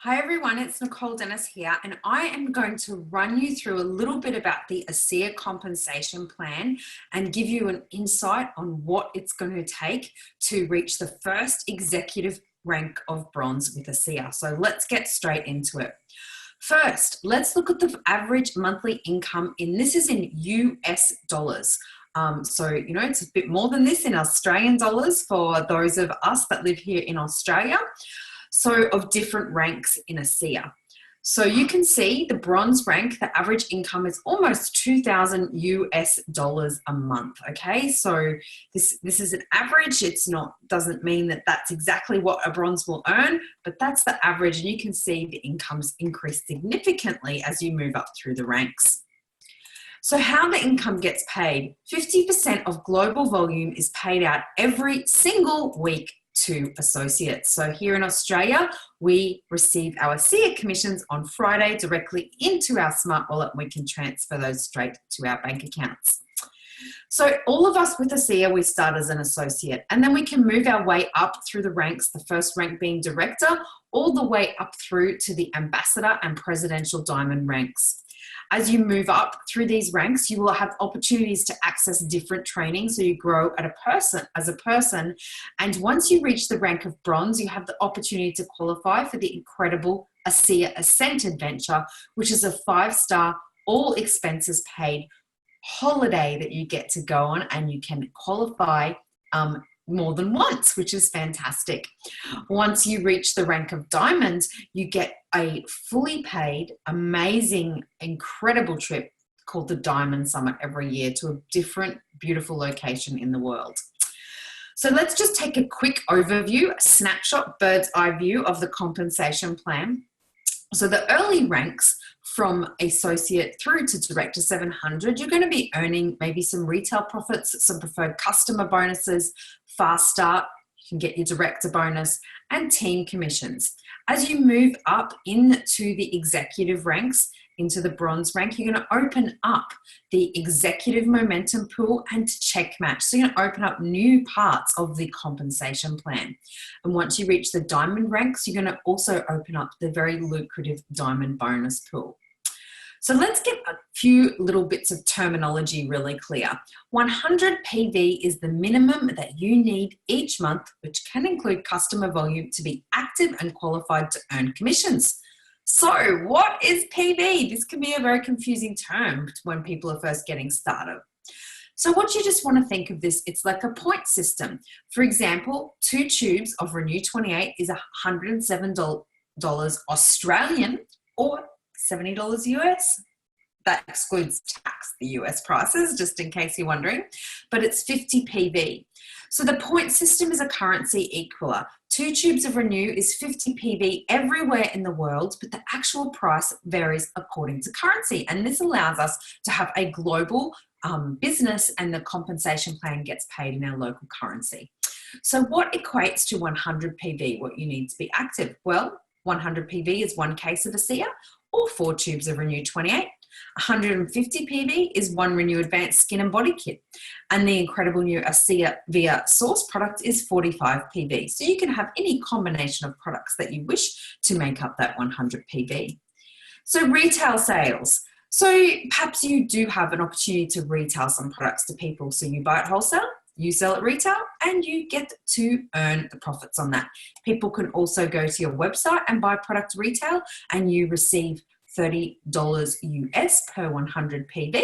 Hi everyone, it's Nicole Dennis here, and I am going to run you through a little bit about the ASEA compensation plan and give you an insight on what it's going to take to reach the first executive rank of bronze with ASEA. So let's get straight into it. First, let's look at the average monthly income this is in US dollars. It's a bit more than this in Australian dollars for those of us that live here in Australia. So of different ranks in ASEA. So you can see the bronze rank, the average income is almost 2,000 US dollars a month. Okay, so this is an average. Doesn't mean that that's exactly what a bronze will earn, but that's the average, and you can see the incomes increase significantly as you move up through the ranks. So how the income gets paid, 50% of global volume is paid out every single week to associates. So here in Australia, we receive our ASEA commissions on Friday directly into our smart wallet, and we can transfer those straight to our bank accounts. So all of us with ASEA, we start as an associate, and then we can move our way up through the ranks, the first rank being director, all the way up through to the ambassador and presidential diamond ranks. As you move up through these ranks, you will have opportunities to access different training, so you grow as a person. And once you reach the rank of bronze, you have the opportunity to qualify for the incredible ASEA Ascent Adventure, which is a 5-star, all expenses paid holiday that you get to go on, and you can qualify more than once, which is fantastic. Once you reach the rank of diamond, you get a fully paid, amazing, incredible trip called the Diamond Summit every year to a different, beautiful location in the world. So let's just take a quick overview, a snapshot, bird's eye view of the compensation plan. So the early ranks from associate through to director 700, you're going to be earning maybe some retail profits, some preferred customer bonuses, fast start, you can get your director bonus, and team commissions. As you move up into the executive ranks, into the bronze rank, you're going to open up the executive momentum pool and check match. So you're going to open up new parts of the compensation plan. And once you reach the diamond ranks, you're going to also open up the very lucrative diamond bonus pool. So let's get a few little bits of terminology really clear. 100 PV is the minimum that you need each month, which can include customer volume, to be active and qualified to earn commissions. So what is PV? This can be a very confusing term when people are first getting started. So what you just want to think of this, it's like a point system. For example, 2 tubes of Renew 28 is $107 Australian or $70 US. That excludes tax, the US prices, just in case you're wondering, but it's 50 PV. So the point system is a currency equaler. 2 tubes of Renew is 50 PV everywhere in the world, but the actual price varies according to currency. And this allows us to have a global business, and the compensation plan gets paid in our local currency. So what equates to 100 PV, what you need to be active? Well, 100 PV is 1 case of ASEA or 4 tubes of Renew 28. 150 PV is 1 Renew Advanced Skin and Body Kit. And the incredible new ASEA Via Source product is 45 PV. So you can have any combination of products that you wish to make up that 100 PV. So retail sales. So perhaps you do have an opportunity to retail some products to people. So you buy it wholesale, you sell it retail, and you get to earn the profits on that. People can also go to your website and buy product retail, and you receive $30 US per 100 PV,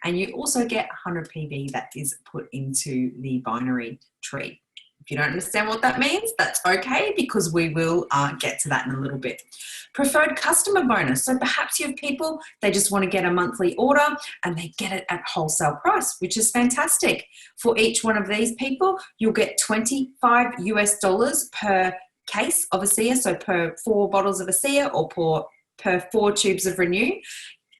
and you also get 100 PV that is put into the binary tree. If you don't understand what that means, that's okay, because we will get to that in a little bit. Preferred customer bonus. So perhaps you have people, they just want to get a monthly order and they get it at wholesale price, which is fantastic. For each one of these people, you'll get $25 US per case of ASEA, so per 4 bottles of ASEA or per 4 tubes of Renew,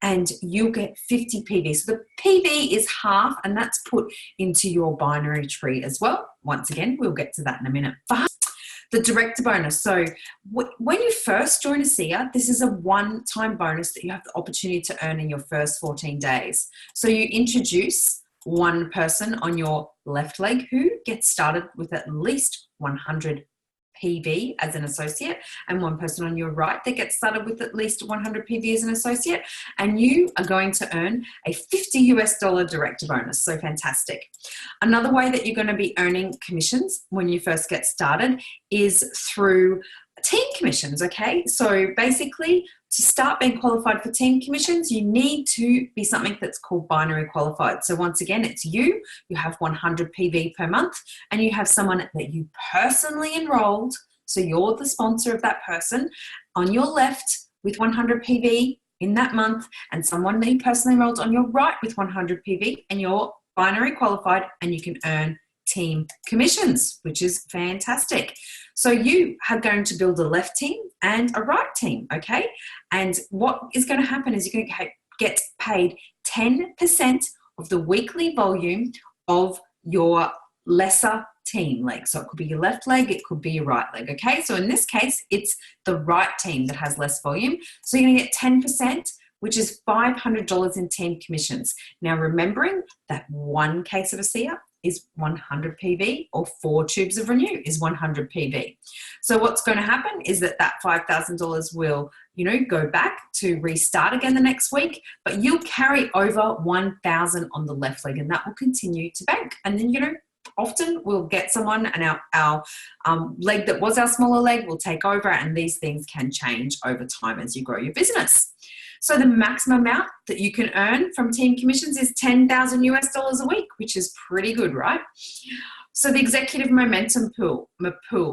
and you'll get 50 PV. So the PV is half, and that's put into your binary tree as well. Once again, we'll get to that in a minute. The director bonus. So when you first join ASEA, this is a one-time bonus that you have the opportunity to earn in your first 14 days. So you introduce 1 person on your left leg who gets started with at least 100 PV as an associate, and one person on your right that gets started with at least 100 PV as an associate, and you are going to earn a $50 director bonus. So fantastic. Another way that you're going to be earning commissions when you first get started is through team commissions, okay? So basically, to start being qualified for team commissions, you need to be something that's called binary qualified. So once again, it's you have 100 PV per month, and you have someone that you personally enrolled, so you're the sponsor of that person, on your left with 100 PV in that month, and someone that you personally enrolled on your right with 100 PV, and you're binary qualified, and you can earn team commissions, which is fantastic. So you are going to build a left team and a right team, okay? And what is going to happen is you're going to get paid 10% of the weekly volume of your lesser team leg. So it could be your left leg, it could be your right leg, okay? So in this case, it's the right team that has less volume. So you're going to get 10%, which is $500 in team commissions. Now, remembering that one case of ASEA is 100 PV, or 4 tubes of Renew is 100 PV. So what's going to happen is that $5,000 will, go back to restart again the next week, but you'll carry over 1,000 on the left leg, and that will continue to bank. And then, often we'll get someone, and our leg that was our smaller leg will take over, and these things can change over time as you grow your business. So the maximum amount that you can earn from team commissions is $10,000 a week, which is pretty good, right? So the executive momentum pool.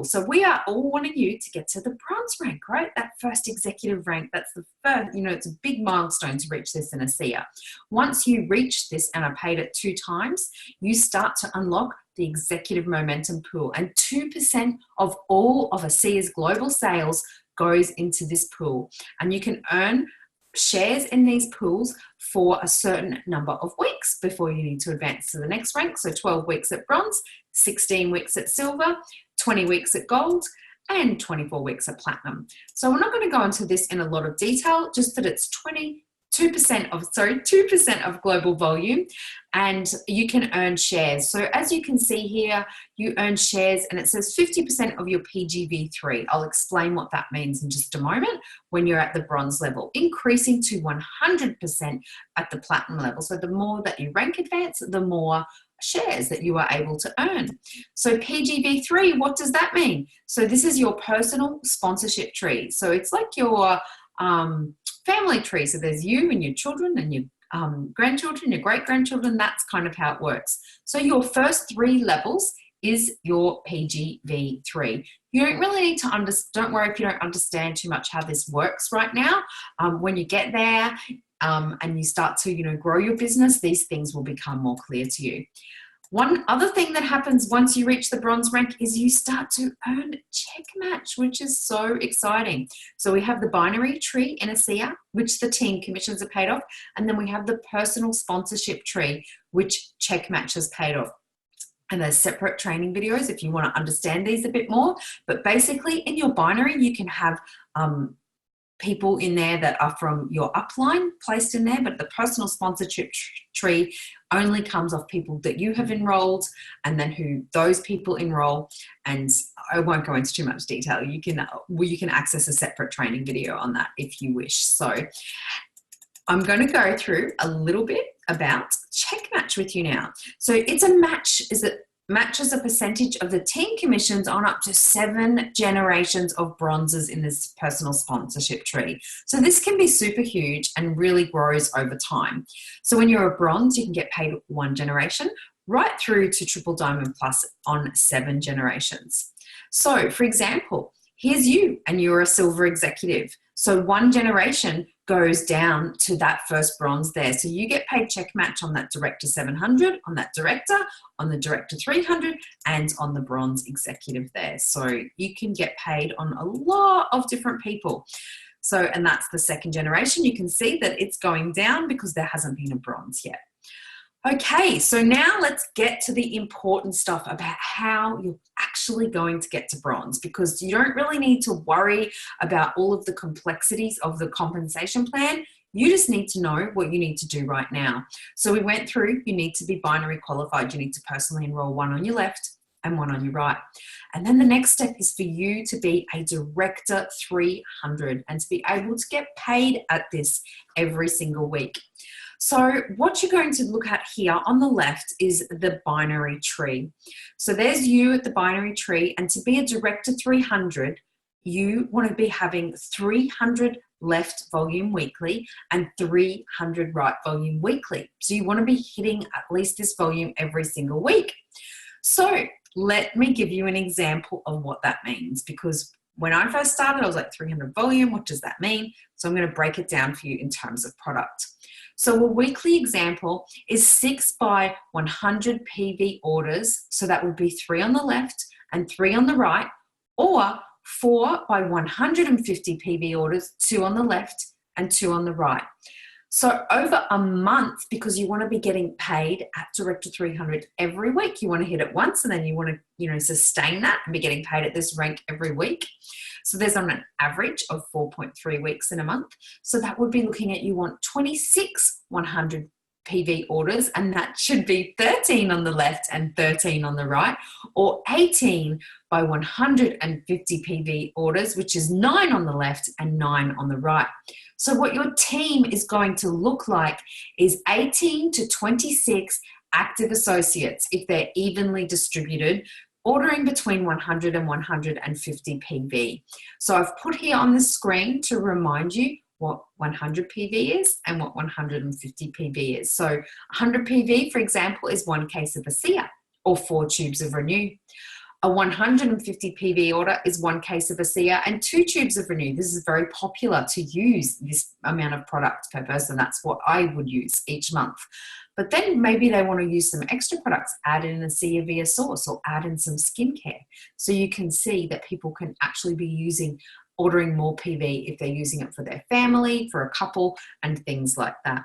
So we are all wanting you to get to the bronze rank, right? That first executive rank, that's the first, it's a big milestone to reach this in ASEA. Once you reach this and are paid it 2 times, you start to unlock the executive momentum pool, and 2% of all of ASEA's global sales goes into this pool, and you can earn shares in these pools for a certain number of weeks before you need to advance to the next rank. So 12 weeks at bronze, 16 weeks at silver, 20 weeks at gold, and 24 weeks at platinum. So we're not going to go into this in a lot of detail, just that it's 2% of global volume, and you can earn shares. So as you can see here, you earn shares, and it says 50% of your PGV3. I'll explain what that means in just a moment when you're at the bronze level, increasing to 100% at the platinum level. So the more that you rank advance, the more shares that you are able to earn. So PGV3, what does that mean? So this is your personal sponsorship tree. So it's like your family tree. So there's you and your children and your grandchildren, your great-grandchildren. That's kind of how it works. So your first 3 levels is your PGV3. You don't really need to don't worry if you don't understand too much how this works right now. When you get there and you start to, grow your business, these things will become more clear to you. One other thing that happens once you reach the bronze rank is you start to earn check match, which is so exciting. So we have the binary tree in ASEA, which the team commissions are paid off. And then we have the personal sponsorship tree, which check match is paid off. And there's separate training videos if you want to understand these a bit more. But basically in your binary, you can have people in there that are from your upline placed in there, but the personal sponsorship tree only comes off people that you have enrolled, and then who those people enroll. And I won't go into too much detail. You can access a separate training video on that if you wish. So I'm going to go through a little bit about check match with you now. So it's a match, matches a percentage of the team commissions on up to 7 generations of bronzes in this personal sponsorship tree. So this can be super huge and really grows over time. So when you're a bronze, you can get paid 1 generation, right through to triple diamond plus on 7 generations. So for example, here's you and you're a silver executive. So 1 generation goes down to that first bronze there. So you get paid check match on that director 700, on that director, on the director 300, and on the bronze executive there. So you can get paid on a lot of different people. So, and that's the 2nd generation. You can see that it's going down because there hasn't been a bronze yet. Okay, so now let's get to the important stuff about how you're actually going to get to bronze, because you don't really need to worry about all of the complexities of the compensation plan. You just need to know what you need to do right now. So we went through, you need to be binary qualified. You need to personally enroll 1 on your left and 1 on your right. And then the next step is for you to be a Director 300 and to be able to get paid at this every single week. So what you're going to look at here on the left is the binary tree. So there's you at the binary tree, and to be a Director 300, you want to be having 300 left volume weekly and 300 right volume weekly. So you want to be hitting at least this volume every single week. So let me give you an example of what that means, because when I first started, I was like 300 volume. What does that mean? So I'm going to break it down for you in terms of product. So a weekly example is 6 by 100 PV orders. So that would be 3 on the left and 3 on the right, or 4 by 150 PV orders, 2 on the left and 2 on the right. So over a month, because you want to be getting paid at Director 300 every week, you want to hit it once and then you want to, sustain that and be getting paid at this rank every week. So there's on an average of 4.3 weeks in a month. So that would be looking at, you want 26 100 PV orders, and that should be 13 on the left and 13 on the right, or 18 by 150 PV orders, which is 9 on the left and 9 on the right. So what your team is going to look like is 18 to 26 active associates, if they're evenly distributed, ordering between 100 and 150 PV. So I've put here on the screen to remind you what 100 PV is and what 150 PV is. So 100 PV, for example, is 1 case of ASEA or 4 tubes of Renew. A 150 PV order is 1 case of ASEA and 2 tubes of Renew. This is very popular to use this amount of product per person. That's what I would use each month. But then maybe they want to use some extra products, add in a ASEA via source or add in some skincare. So you can see that people can actually be ordering more PV if they're using it for their family, for a couple, and things like that.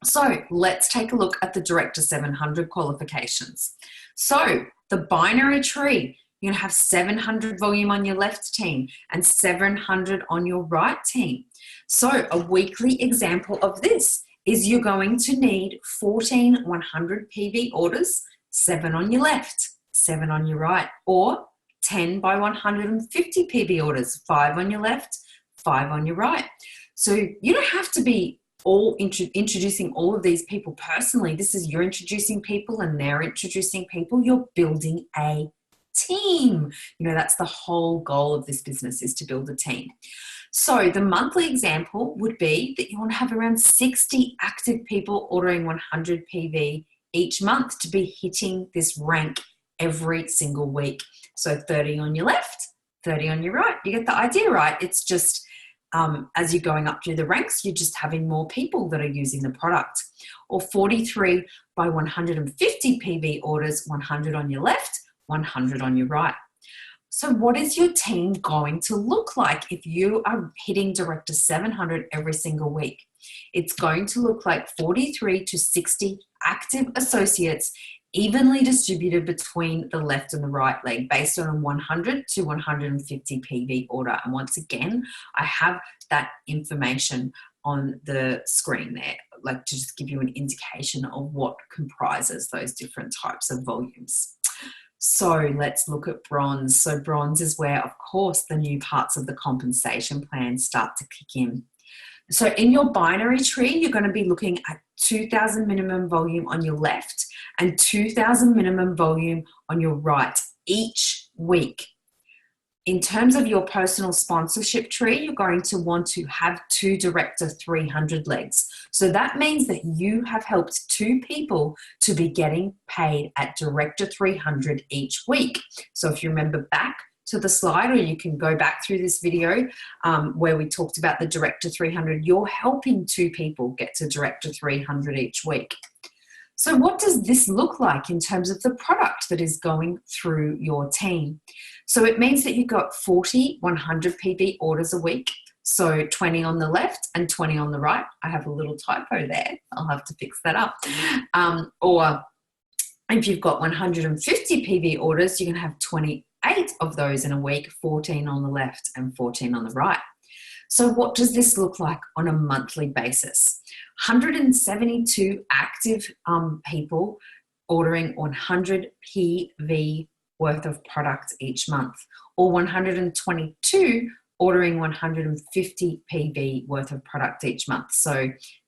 So let's take a look at the Director 700 qualifications. So the binary tree, you're going to have 700 volume on your left team and 700 on your right team. So a weekly example of this is you're going to need 14 100 PV orders, 7 on your left, 7 on your right, or 10 by 150 PV orders, 5 on your left, 5 on your right. So you don't have to be introducing all of these people personally. This is, you're introducing people and they're introducing people. You're building a team. That's the whole goal of this business, is to build a team. So the monthly example would be that you want to have around 60 active people ordering 100 PV each month to be hitting this rank every single week. So 30 on your left, 30 on your right. You get the idea, right? It's just as you're going up through the ranks, you're just having more people that are using the product. Or 43 by 150 PV orders, 100 on your left, 100 on your right. So what is your team going to look like if you are hitting Director 700 every single week? It's going to look like 43 to 60 active associates, evenly distributed between the left and the right leg, based on a 100 to 150 PV order. And once again, I have that information on the screen there, like to just give you an indication of what comprises those different types of volumes. So let's look at bronze. So bronze is where, of course, the new parts of the compensation plan start to kick in. So in your binary tree, you're going to be looking at 2,000 minimum volume on your left and 2,000 minimum volume on your right each week. In terms of your personal sponsorship tree, you're going to want to have 2 Director 300 legs. So that means that you have helped 2 people to be getting paid at Director 300 each week. So if you remember back to the slide, or you can go back through this video where we talked about the Director 300, you're helping 2 people get to Director 300 each week. So what does this look like in terms of the product that is going through your team? So it means that you've got 40 100 PV orders a week. So 20 on the left and 20 on the right. I have a little typo there. I'll have to fix that up. Or if you've got 150 PV orders, you're going to have 28 of those in a week, 14 on the left and 14 on the right. So what does this look like on a monthly basis? 172 active people ordering 100 PV worth of product each month, or 122 ordering 150 PV worth of product each month. So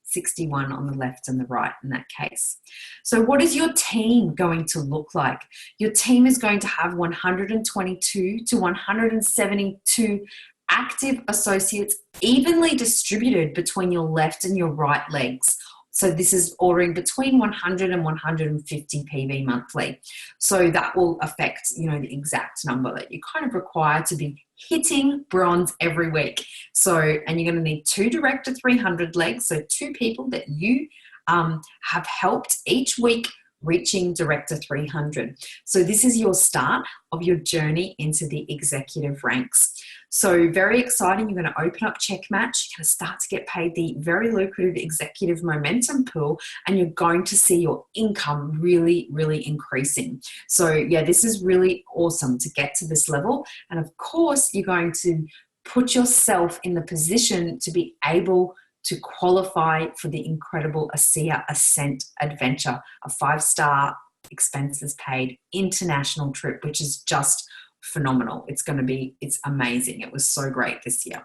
61 on the left and the right in that case. So what is your team going to look like? Your team is going to have 122 to 172 active associates evenly distributed between your left and your right legs. So this is ordering between 100 and 150 PV monthly. So that will affect, the exact number that you kind of require to be hitting bronze every week. So, and you're going to need 2 Director 300 legs. So 2 people that you have helped each week reaching Director 300. So this is your start of your journey into the executive ranks. So very exciting. You're going to open up Checkmatch. You're going to start to get paid the very lucrative executive momentum pool, and you're going to see your income really, really increasing. So yeah, this is really awesome to get to this level. And of course, you're going to put yourself in the position to be able to qualify for the incredible ASEA Ascent Adventure, a 5-star expenses paid international trip, which is just phenomenal. It's amazing. It was so great this year.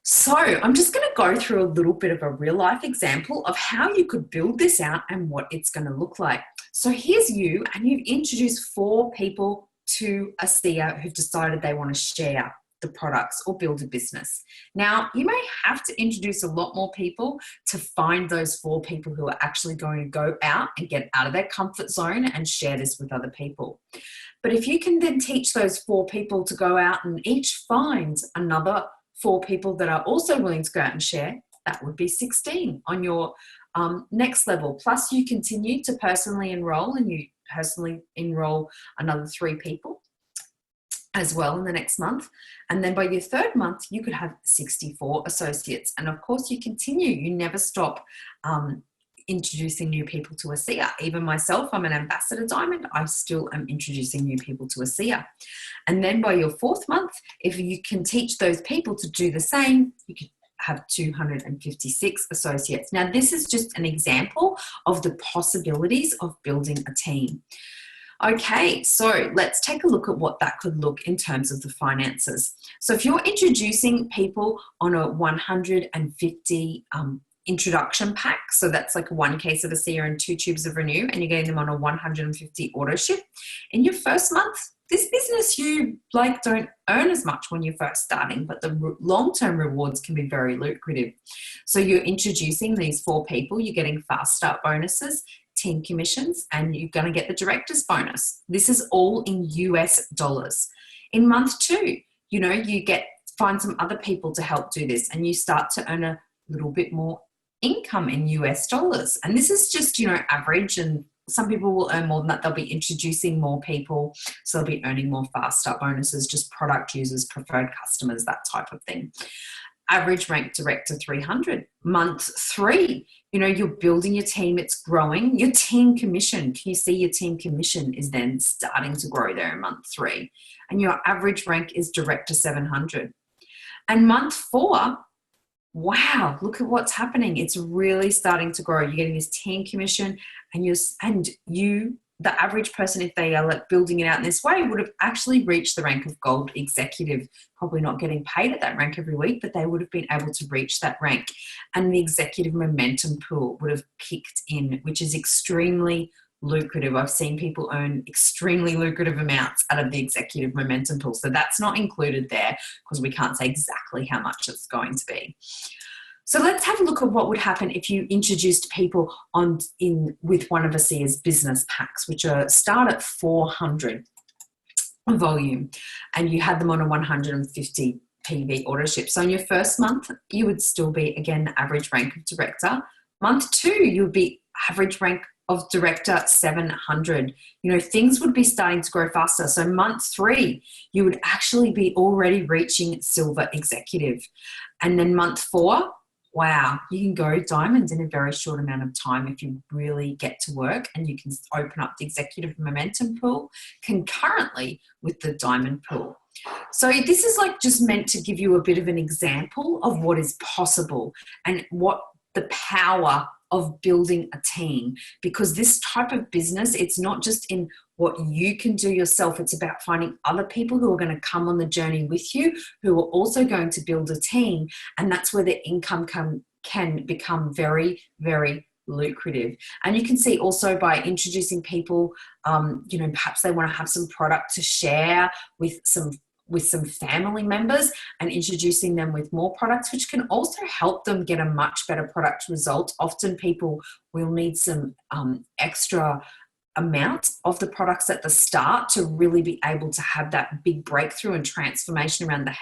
So I'm just going to go through a little bit of a real life example of how you could build this out and what it's going to look like. So here's you, and you've introduced 4 people to ASEA who've decided they want to share the products or build a business. Now, you may have to introduce a lot more people to find those 4 people who are actually going to go out and get out of their comfort zone and share this with other people. But if you can then teach those 4 people to go out and each find another 4 people that are also willing to go out and share, that would be 16 on your next level. Plus you continue to personally enroll, and you personally enroll another 3 people as well in the next month. And then by your 3rd month, you could have 64 associates. And of course you continue, you never stop introducing new people to ASEA. Even myself, I'm an ambassador diamond. I still am introducing new people to ASEA. And then by your 4th month, if you can teach those people to do the same, you could have 256 associates. Now, this is just an example of the possibilities of building a team. Okay, so let's take a look at what that could look in terms of the finances. So if you're introducing people on a 150 introduction pack, so that's like 1 case of ASEA and 2 tubes of Renew, and you're getting them on a 150 auto ship, in your first month, this business you don't earn as much when you're first starting, but the long-term rewards can be very lucrative. So you're introducing these 4 people, you're getting fast start bonuses, team commissions, and you're going to get the director's bonus. This is all in US dollars. In month 2, you find some other people to help do this, and you start to earn a little bit more income in US dollars. And this is just, average, and some people will earn more than that. They'll be introducing more people, so they'll be earning more fast start bonuses, just product users, preferred customers, that type of thing. Average rank Director 300. Month 3, you're building your team, it's growing. Your team commission, can you see your team commission is then starting to grow there in month 3. And your average rank is Director 700. And month 4, wow, look at what's happening. It's really starting to grow. You're getting this team commission, and the average person, if they are building it out in this way, would have actually reached the rank of gold executive, probably not getting paid at that rank every week, but they would have been able to reach that rank. And the executive momentum pool would have kicked in, which is extremely lucrative. I've seen people earn extremely lucrative amounts out of the executive momentum pool. So that's not included there because we can't say exactly how much it's going to be. So let's have a look at what would happen if you introduced people with one of ASEA's business packs, which start at 400 volume, and you had them on a 150 PV auto ship. So in your first month, you would still be, again, the average rank of director. Month 2, you would be average rank of director 700. Things would be starting to grow faster. So month 3, you would actually be already reaching silver executive. And then month 4, wow, you can go diamonds in a very short amount of time if you really get to work, and you can open up the executive momentum pool concurrently with the diamond pool. So this is just meant to give you a bit of an example of what is possible and what the power of building a team, because this type of business, it's not just in what you can do yourself. It's about finding other people who are going to come on the journey with you, who are also going to build a team. And that's where the income can become very, very lucrative. And you can see also by introducing people, perhaps they want to have some product to share with some family members, and introducing them with more products, which can also help them get a much better product result. Often people will need some extra amount of the products at the start to really be able to have that big breakthrough and transformation around their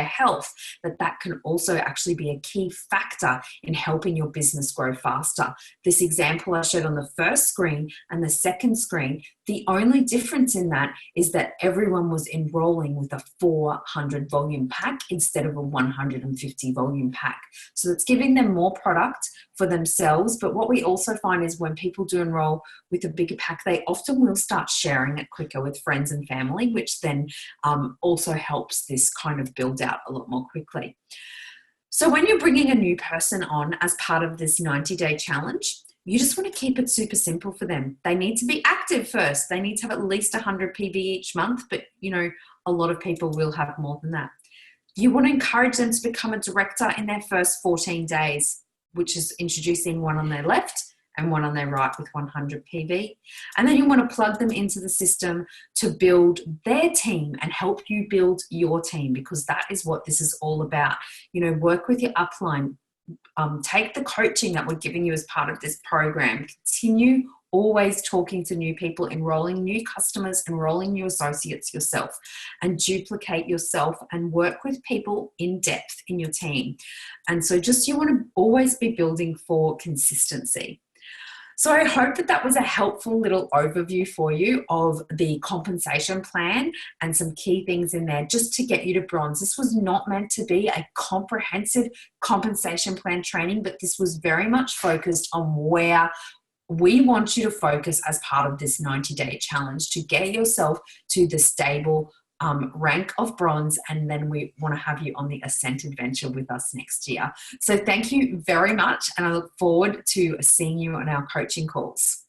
health, that can also actually be a key factor in helping your business grow faster. This example I showed on the first screen and the second screen, the only difference in that is that everyone was enrolling with a 400 volume pack instead of a 150 volume pack. So it's giving them more product for themselves. But what we also find is when people do enroll with a bigger pack, they often will start sharing it quicker with friends and family, which then also helps this kind of build out a lot more quickly. So when you're bringing a new person on as part of this 90-day challenge, you just want to keep it super simple for them. They need to be active first. They need to have at least 100 PB each month, but a lot of people will have more than that. You want to encourage them to become a director in their first 14 days, which is introducing one on their left and one on their right with 100 PB. And then you want to plug them into the system to build their team and help you build your team, because that is what this is all about. Work with your upline. Take the coaching that we're giving you as part of this program. Continue always talking to new people, enrolling new customers, enrolling new associates yourself, and duplicate yourself and work with people in depth in your team. And so you want to always be building for consistency. So I hope that was a helpful little overview for you of the compensation plan and some key things in there just to get you to bronze. This was not meant to be a comprehensive compensation plan training, but this was very much focused on where we want you to focus as part of this 90-day challenge to get yourself to the stable rank of bronze, and then we want to have you on the ascent adventure with us next year. So thank you very much, and I look forward to seeing you on our coaching calls.